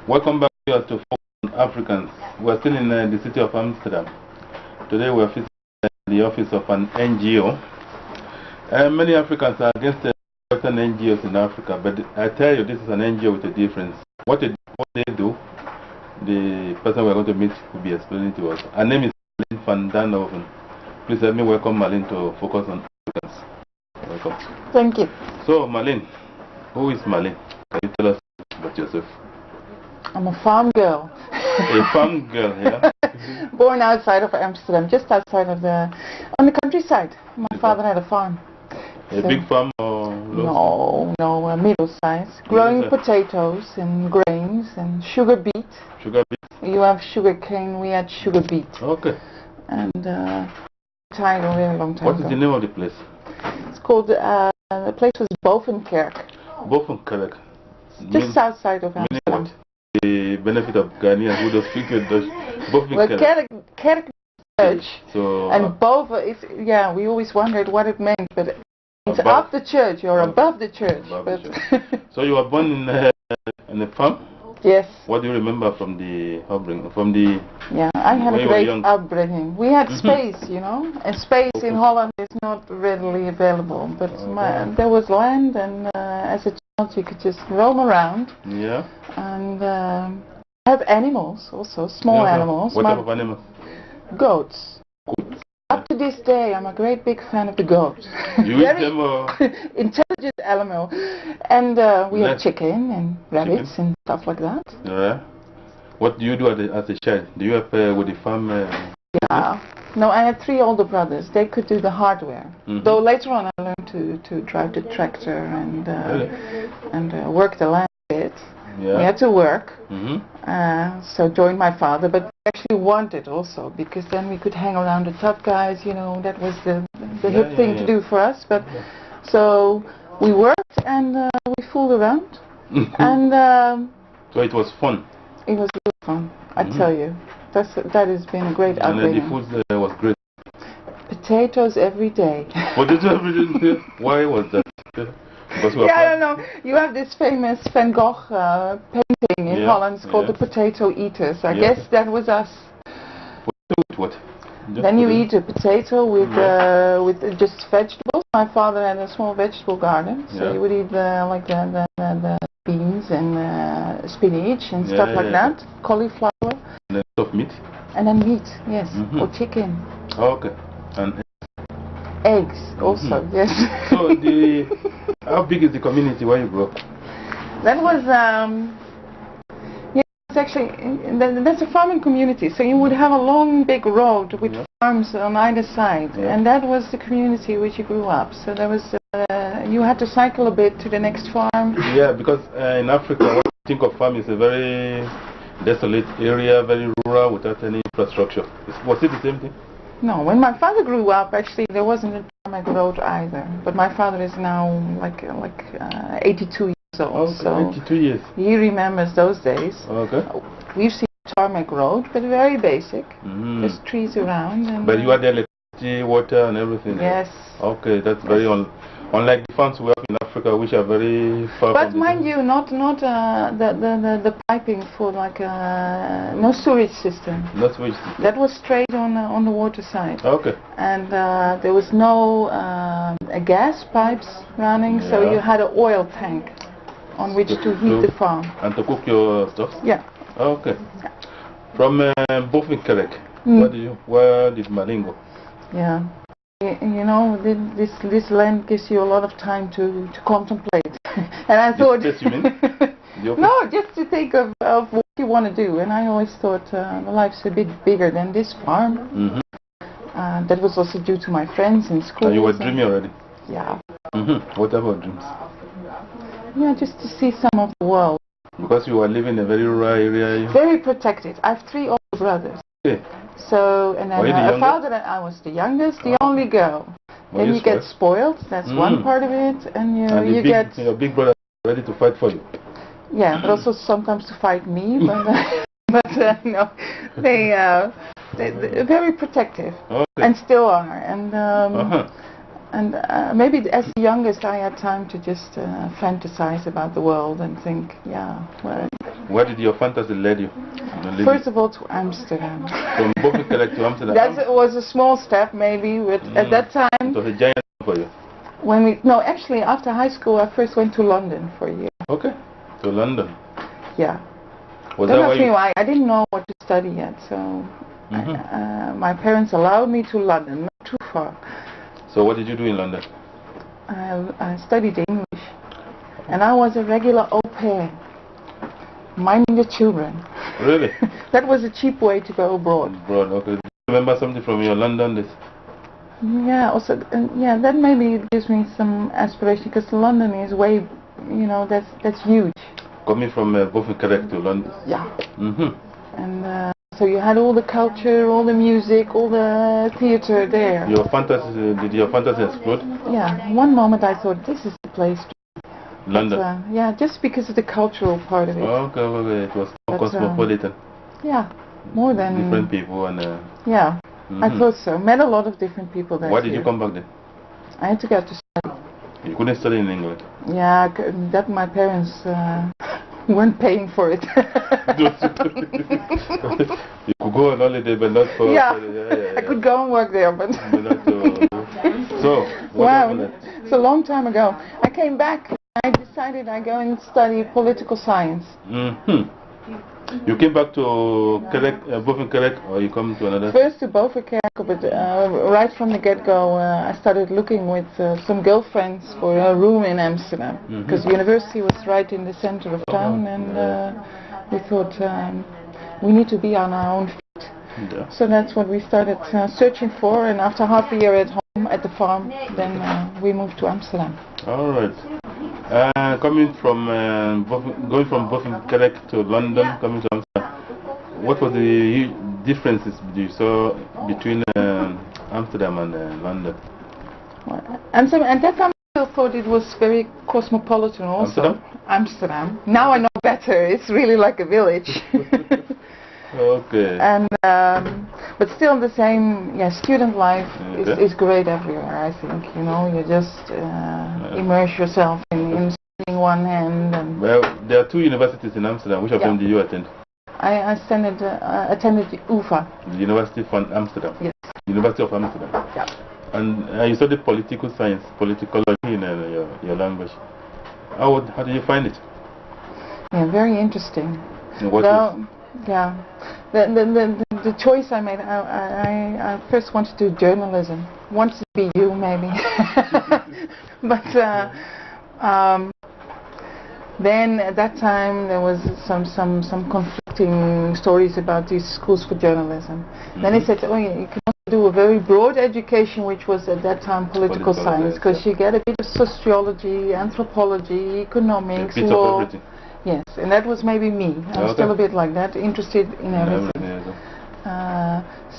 Welcome back here to Focus on Africans. We're still in the city of Amsterdam. Today we're visiting the office of an NGO. Many Africans are against certain NGOs in Africa, but I tell you, this is an NGO with a difference. What they do, the person we're going to meet will be explaining to us. Her name is Marlene van Duijnhoven. Please help me welcome Marlene to Focus on Africans. Welcome. Thank you. So, Marlene, who is Marlene? Can you tell us about yourself? I'm a farm girl. A farm girl, yeah? Born outside of Amsterdam, just outside of on the countryside. My father had a farm. A big farm or no, a middle size. Growing potatoes and grains and sugar beet. Sugar beet? You have sugar cane, we had sugar beet. Okay. And a very long time What ago. is the name of the place? It's called, the place was Bovenkerk. Bovenkerk. Just outside of Amsterdam. The benefit of Ghanaians who don't speak Dutch. Well, kerk church. So, and boven, yeah, we always wondered what it meant, but it's up the church, or above the church. So you were born in a farm? Yes. What do you remember from the upbringing? Yeah, I had a great upbringing. We had space, you know, and space in Holland is not readily available. But there was land, and as a child you could just roam around. Yeah. And have animals also, small animals. What type of animals? Goats. Up to this day, I'm a great big fan of the goat. You eat them or? Intelligent animal. And we have chicken and rabbits and stuff like that. Yeah. What do you do as a child? Do you help with the farm? Yeah. No, I had 3 older brothers. They could do the hardware. Though later on I learned to drive the tractor and work the land a bit. Yeah. We had to work, so joined my father, but we actually wanted also, because then we could hang around the tough guys, you know, that was the hip thing to do for us. But so we worked and we fooled around, and so it was fun. It was really fun, I tell you. That has been a great upbringing. And the food was great. Potatoes every day. Potatoes every day? Why was that? Yeah, I don't know. You have this famous Van Gogh painting in Holland. It's called the Potato Eaters. I guess that was us. What? Then you eat a potato with just vegetables. My father had a small vegetable garden, so you would eat the beans and spinach and stuff like that. Cauliflower. And then of meat. And then meat, yes, or chicken. Oh, okay. And eggs also, yes. So how big is the community where you grew up? That was, it's actually, that's a farming community, so you would have a long big road with farms on either side, and that was the community which you grew up. So there was, you had to cycle a bit to the next farm. Yeah, because in Africa, what you think of farm is a very desolate area, very rural, without any infrastructure. Was it the same thing? No, when my father grew up, actually there wasn't a tarmac road either. But my father is now like 82 years old. Okay, so 82 years. He remembers those days. Okay. We've seen tarmac road, but very basic. There's trees around. And but you had the electricity, water, and everything. Yes. Okay, that's very unlike the farms we have in Africa, which are very far. But mind you, not the piping for no sewage system. No sewage system. That was straight on the water side. Okay. And there was no gas pipes running, so you had an oil tank on which to heat the farm. And to cook your stuff. Yeah. Okay. Yeah. From Bovenkerk, where did Marlene go? Yeah. You know, this land gives you a lot of time to contemplate. And I thought, you mean? No, just to think of what you want to do. And I always thought life's a bit bigger than this farm. That was also due to my friends in school. And you were dreaming already? Yeah. What about dreams? Yeah, just to see some of the world. Because you were living in a very rural area? Very protected. I have 3 older brothers. Okay. So, and then a father, and I was the youngest, the only girl. Then you get spoiled, that's one part of it, and you get... Your big brother ready to fight for you. Yeah, but also sometimes to fight me, but no, they're very protective, and still are, and maybe as the youngest I had time to just fantasize about the world and think, well, Where did your fantasy lead you? First of all, to Amsterdam. From Bovenkerk to Amsterdam? That was a small step, maybe, but at that time... It was a giant for you? No, actually, after high school, I first went to London for a year. Okay, to London. Yeah. Was Don't that ask me why. I didn't know what to study yet, so my parents allowed me to London, not too far. So what did you do in London? I studied English, and I was a regular au pair, minding the children. Really? That was a cheap way to go abroad. Abroad, okay. Do you remember something from your London days? Yeah, also, that maybe gives me some aspiration, because London is way, that's huge. Coming from Bovenkerk to London? Yeah. And so you had all the culture, all the music, all the theater there. Did your fantasy explode? Yeah, one moment I thought, this is the place to London? But, yeah, just because of the cultural part of it. Okay, it was cosmopolitan. Yeah, more than... Different people and... yeah, I thought so. Met a lot of different people there. Why did you come back then? I had to go to study. You couldn't study in England? Yeah, that my parents weren't paying for it. You could go on holiday, but not for... Yeah, I could go and work there, but... not to, so, wow, it's a long time ago. I came back, I decided I'd go and study political science. You came back to Bovenkerk, or you come to another? First to Bovenkerk, but right from the get-go I started looking with some girlfriends for a room in Amsterdam, because the university was right in the center of town, and we thought we need to be on our own feet. Yeah. So that's what we started searching for, and after half a year at home at the farm, then we moved to Amsterdam. All right. Going from Bovenkerk to London, coming to Amsterdam, what were the differences you saw between Amsterdam and London? Well, Amsterdam, at that time I still thought it was very cosmopolitan also. Amsterdam. Now I know better, it's really like a village. Okay. And but still the same, student life is great everywhere, I think. You just immerse yourself in studying one hand. And well, there are two universities in Amsterdam. Which of them did you attend? I attended UvA. The University of Amsterdam? Yes. University of Amsterdam? Yeah. And you studied political science, politicology in your language. How did you find it? Yeah, very interesting. Yeah, the choice I made, I first wanted to do journalism, wanted to be you maybe, but then at that time there was some conflicting stories about these schools for journalism. Then they said, you can also do a very broad education, which was at that time political science, because you get a bit of sociology, anthropology, economics, law. Yes, and that was maybe me. I was still a bit like that, interested in everything.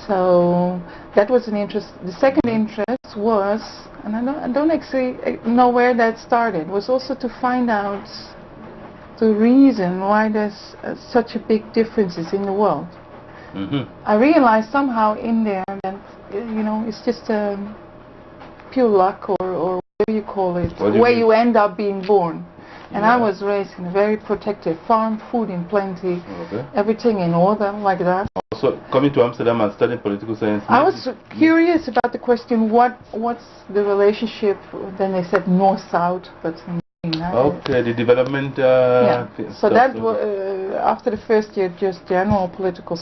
So that was an interest. The second interest was, and I don't actually know where that started, was also to find out the reason why there's such a big differences in the world. I realized somehow in there that it's just pure luck or whatever you call it, where you end up being born. And I was raised in a very protective farm, food in plenty, everything in order, like that. So coming to Amsterdam and studying political science. I was curious about the question, what's the relationship? Then they said north-south, but okay, the development. So that after the first year, just general political